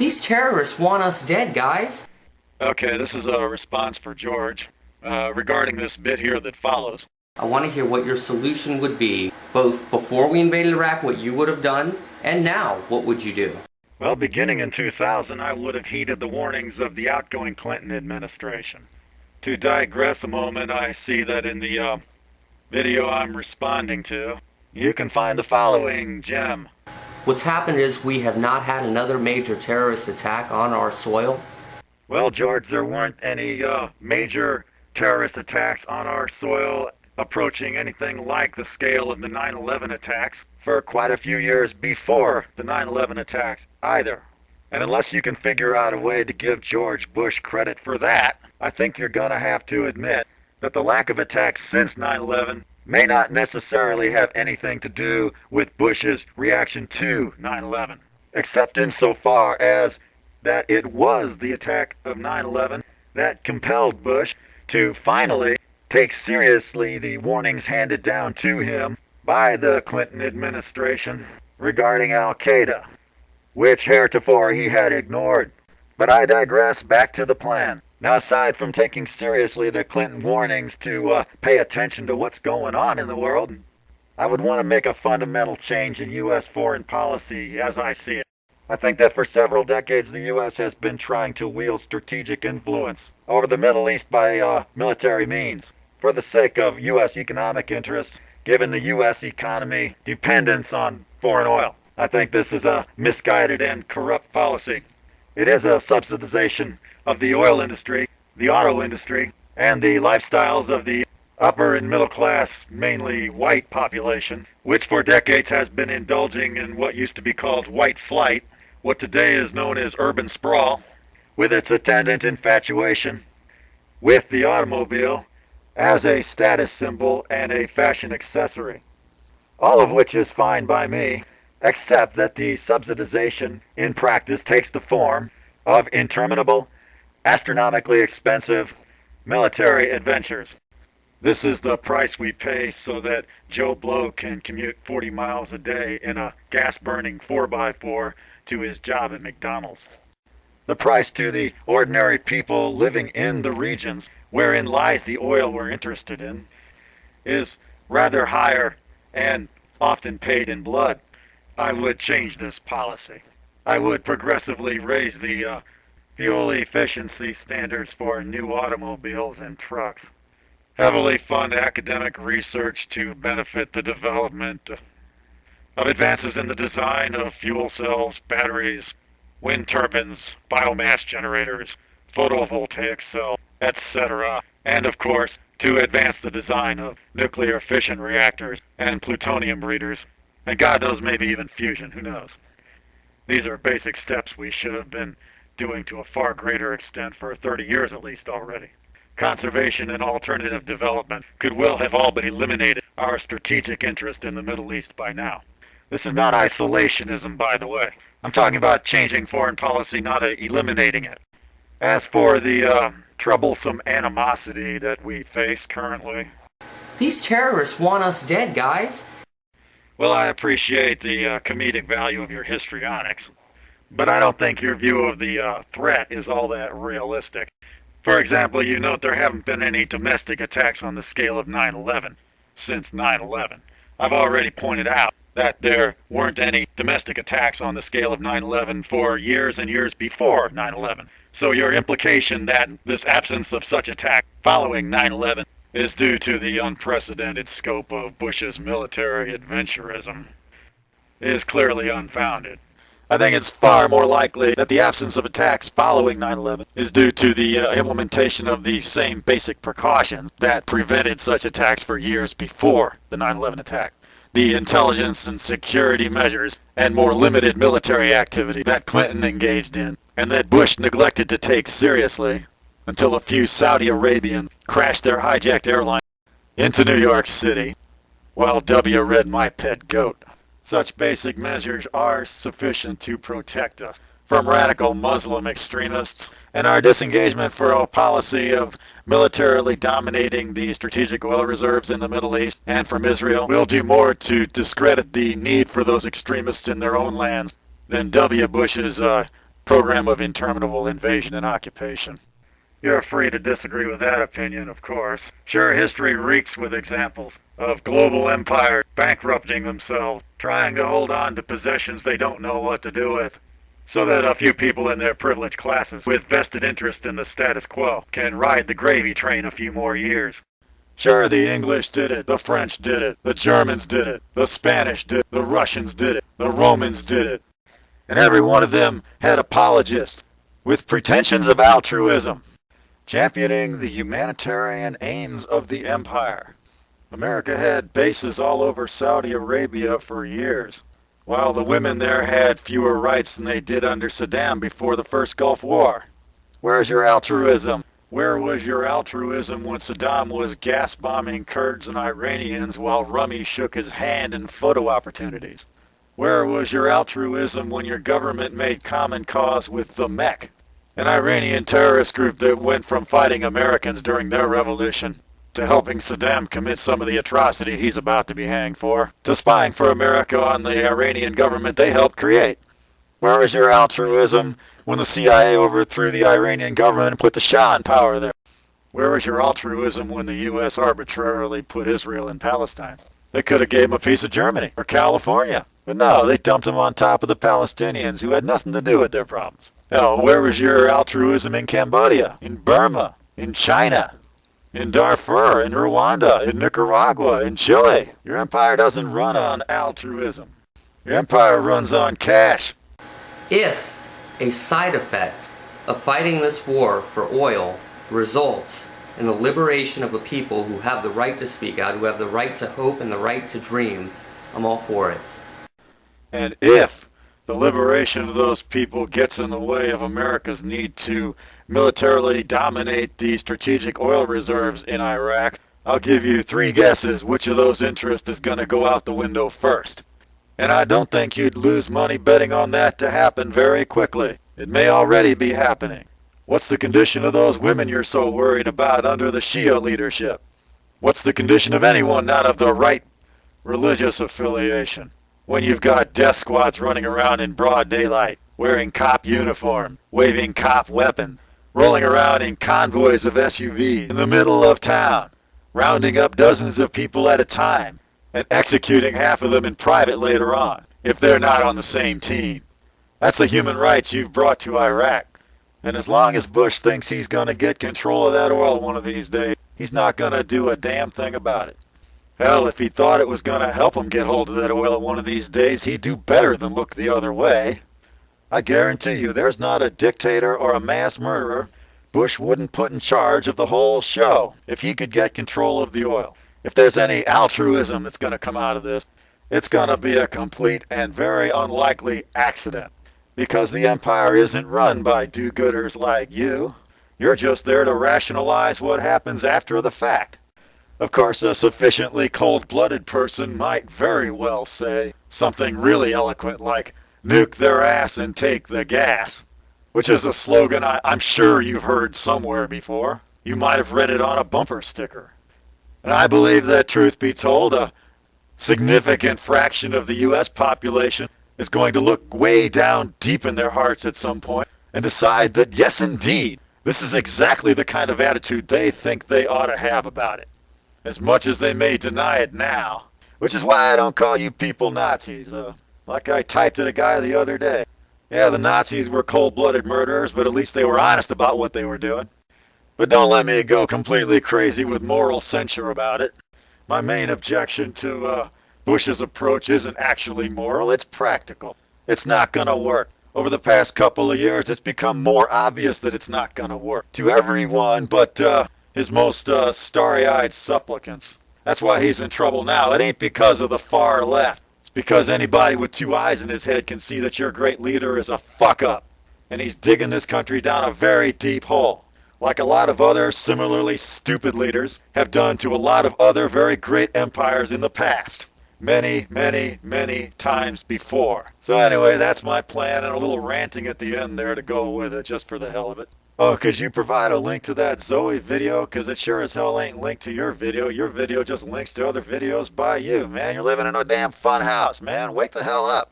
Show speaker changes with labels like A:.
A: These terrorists want us dead, guys.
B: Okay, this is a response for George regarding this bit here that follows.
A: I want to hear what your solution would be, both before we invaded Iraq, what you would have done, and now, what would you do?
B: Well, beginning in 2000, I would have heeded the warnings of the outgoing Clinton administration. To digress a moment, I see that in the video I'm responding to, you can find the following gem.
A: What's happened is we have not had another major terrorist attack on our soil.
B: Well, George, there weren't any major terrorist attacks on our soil approaching anything like the scale of the 9/11 attacks for quite a few years before the 9/11 attacks either. And unless you can figure out a way to give George Bush credit for that, I think you're going to have to admit that the lack of attacks since 9/11 may not necessarily have anything to do with Bush's reaction to 9/11, except insofar as that it was the attack of 9/11 that compelled Bush to finally take seriously the warnings handed down to him by the Clinton administration regarding Al-Qaeda, which heretofore he had ignored. But I digress. Back to the plan. Now, aside from taking seriously the Clinton warnings to pay attention to what's going on in the world, I would want to make a fundamental change in U.S. foreign policy as I see it. I think that for several decades the U.S. has been trying to wield strategic influence over the Middle East by military means for the sake of U.S. economic interests, given the U.S. economy dependence on foreign oil. I think this is a misguided and corrupt policy. It is a subsidization of the oil industry, the auto industry, and the lifestyles of the upper and middle class, mainly white population, which for decades has been indulging in what used to be called white flight, what today is known as urban sprawl, with its attendant infatuation with the automobile as a status symbol and a fashion accessory. All of which is fine by me, except that the subsidization in practice takes the form of interminable, astronomically expensive military adventures. This is the price we pay so that Joe Blow can commute 40 miles a day in a gas-burning 4x4 to his job at McDonald's. The price to the ordinary people living in the regions wherein lies the oil we're interested in is rather higher and often paid in blood. I would change this policy. I would progressively raise the fuel efficiency standards for new automobiles and trucks. Heavily fund academic research to benefit the development of advances in the design of fuel cells, batteries, wind turbines, biomass generators, photovoltaic cells, etc. And of course, to advance the design of nuclear fission reactors and plutonium breeders, and God knows, maybe even fusion, who knows. These are basic steps we should have been doing to a far greater extent for 30 years at least already. Conservation and alternative development could well have all but eliminated our strategic interest in the Middle East by now. This is not isolationism, by the way. I'm talking about changing foreign policy, not eliminating it. As for the troublesome animosity that we face currently,
A: These terrorists want us dead, guys.
B: well, I appreciate the comedic value of your histrionics, but I don't think your view of the threat is all that realistic. For example, you note there haven't been any domestic attacks on the scale of 9/11 since 9/11. I've already pointed out that there weren't any domestic attacks on the scale of 9/11 for years and years before 9/11. So your implication that this absence of such attack following 9/11 is due to the unprecedented scope of Bush's military adventurism is clearly unfounded. I think it's far more likely that the absence of attacks following 9/11 is due to the implementation of the same basic precautions that prevented such attacks for years before the 9/11 attack. The intelligence and security measures and more limited military activity that Clinton engaged in and that Bush neglected to take seriously until a few Saudi Arabians crashed their hijacked airline into New York City while W read My Pet Goat. Such basic measures are sufficient to protect us from radical Muslim extremists, and our disengagement for a policy of militarily dominating the strategic oil reserves in the Middle East and from Israel will do more to discredit the need for those extremists in their own lands than W. Bush's program of interminable invasion and occupation. You're free to disagree with that opinion, of course. Sure, history reeks with examples of global empires bankrupting themselves, trying to hold on to possessions they don't know what to do with, so that a few people in their privileged classes with vested interest in the status quo can ride the gravy train a few more years. Sure, the English did it, the French did it, the Germans did it, the Spanish did it, the Russians did it, the Romans did it. And every one of them had apologists with pretensions of altruism, championing the humanitarian aims of the empire. America had bases all over Saudi Arabia for years, while the women there had fewer rights than they did under Saddam before the first Gulf War. Where's your altruism? Where was your altruism when Saddam was gas-bombing Kurds and Iranians while Rummy shook his hand in photo opportunities? Where was your altruism when your government made common cause with the Mech, an Iranian terrorist group that went from fighting Americans during their revolution to helping Saddam commit some of the atrocity he's about to be hanged for, to spying for America on the Iranian government they helped create? Where was your altruism when the CIA overthrew the Iranian government and put the Shah in power there? Where was your altruism when the U.S. arbitrarily put Israel in Palestine? They could have gave him a piece of Germany or California. But no, they dumped him on top of the Palestinians who had nothing to do with their problems. Hell, where was your altruism in Cambodia, in Burma, in China, in Darfur, in Rwanda, in Nicaragua, in Chile? Your empire doesn't run on altruism. Your empire runs on cash.
A: If a side effect of fighting this war for oil results in the liberation of a people who have the right to speak out, who have the right to hope and the right to dream, I'm all for it.
B: And if the liberation of those people gets in the way of America's need to militarily dominate the strategic oil reserves in Iraq, I'll give you 3 guesses which of those interests is going to go out the window first. And I don't think you'd lose money betting on that to happen very quickly. It may already be happening. What's the condition of those women you're so worried about under the Shia leadership? What's the condition of anyone not of the right religious affiliation? When you've got death squads running around in broad daylight, wearing cop uniform, waving cop weapon, rolling around in convoys of SUVs in the middle of town, rounding up dozens of people at a time, and executing half of them in private later on, if they're not on the same team. That's the human rights you've brought to Iraq. And as long as Bush thinks he's going to get control of that oil one of these days, he's not going to do a damn thing about it. Hell, if he thought it was going to help him get hold of that oil one of these days, he'd do better than look the other way. I guarantee you there's not a dictator or a mass murderer Bush wouldn't put in charge of the whole show if he could get control of the oil. If there's any altruism that's going to come out of this, it's going to be a complete and very unlikely accident. Because the empire isn't run by do-gooders like you. You're just there to rationalize what happens after the fact. Of course, a sufficiently cold-blooded person might very well say something really eloquent like, nuke their ass and take the gas, which is a slogan I'm sure you've heard somewhere before. You might have read it on a bumper sticker. And I believe that, truth be told, a significant fraction of the U.S. population is going to look way down deep in their hearts at some point and decide that, yes, indeed, this is exactly the kind of attitude they think they ought to have about it, as much as they may deny it now. Which is why I don't call you people Nazis, like I typed at a guy the other day. Yeah, the Nazis were cold-blooded murderers, but at least they were honest about what they were doing. But don't let me go completely crazy with moral censure about it. My main objection to Bush's approach isn't actually moral, it's practical. It's not going to work. Over the past couple of years, it's become more obvious that it's not going to work to everyone but his most starry-eyed supplicants. That's why he's in trouble now. It ain't because of the far left. It's because anybody with 2 eyes in his head can see that your great leader is a fuck-up. And he's digging this country down a very deep hole, like a lot of other similarly stupid leaders have done to a lot of other very great empires in the past. Many, many, many times before. So anyway, that's my plan, and a little ranting at the end there to go with it, just for the hell of it. Oh, could you provide a link to that Zoe video? Because it sure as hell ain't linked to your video. Your video just links to other videos by you, man. You're living in a damn fun house, man. Wake the hell up.